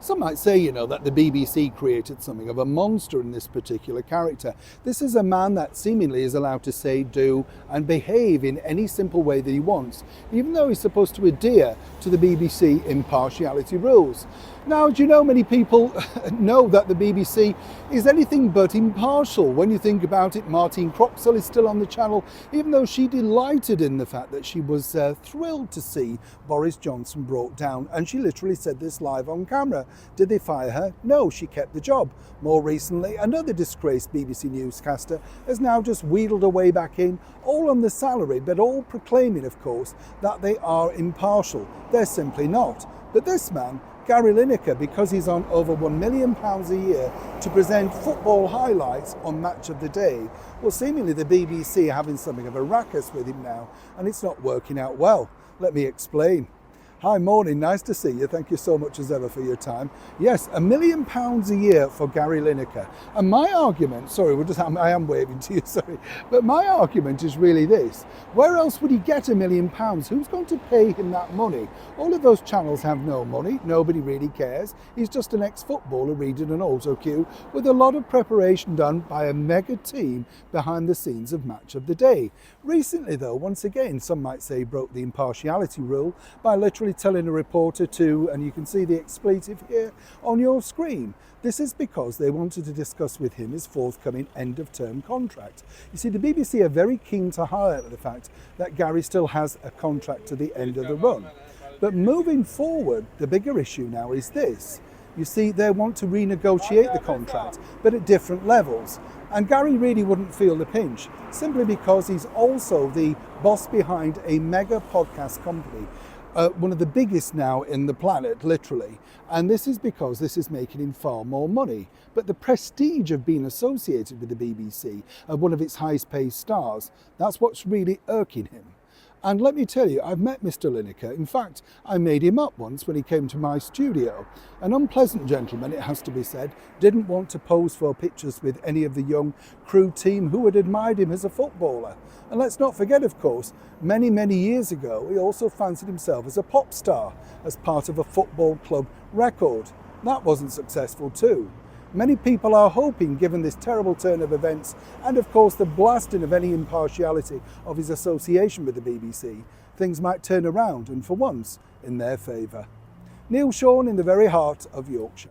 Some might say, that the BBC created something of a monster in this particular character. This is a man that seemingly is allowed to say, do, and behave in any simple way that he wants, even though he's supposed to adhere to the BBC impartiality rules. Now, do you know many people know that the BBC is anything but impartial? When you think about it, Martine Cropsell is still on the channel, even though she delighted in the fact that she was thrilled to see Boris Johnson brought down, and she literally said this live on camera. Did they fire her? No, she kept the job. More recently, another disgraced BBC newscaster has now just wheedled her way back in, all on the salary, but all proclaiming, of course, that they are impartial. They're simply not. But this man, Gary Lineker, because he's on over £1 million a year to present football highlights on Match of the Day, well, seemingly the BBC are having something of a ruckus with him now, and it's not working out well. Let me explain. Hi, morning, nice to see you. Thank you so much as ever for your time. Yes, £1 million a year for Gary Lineker. And my argument, I am waving to you, sorry. But my argument is really this. Where else would he get £1 million? Who's going to pay him that money? All of those channels have no money. Nobody really cares. He's just an ex-footballer reading an auto cue with a lot of preparation done by a mega team behind the scenes of Match of the Day. Recently, though, once again, some might say broke the impartiality rule by literally telling a reporter to, and you can see the expletive here on your screen. This is because they wanted to discuss with him his forthcoming end-of-term contract. You see, the BBC are very keen to highlight the fact that Gary still has a contract to the end of the run. But moving forward, the bigger issue now is this. You see, they want to renegotiate the contract, but at different levels. And Gary really wouldn't feel the pinch, simply because he's also the boss behind a mega podcast company, one of the biggest now in the planet, literally. And this is because this is making him far more money. But the prestige of being associated with the BBC, one of its highest paid stars, that's what's really irking him. And let me tell you, I've met Mr. Lineker. In fact, I made him up once when he came to my studio. An unpleasant gentleman, it has to be said, didn't want to pose for pictures with any of the young crew team who had admired him as a footballer. And let's not forget, of course, many, many years ago, he also fancied himself as a pop star as part of a football club record. That wasn't successful too. Many people are hoping, given this terrible turn of events, and of course the blasting of any impartiality of his association with the BBC, things might turn around, and for once, in their favour. Neil Shawn in the very heart of Yorkshire.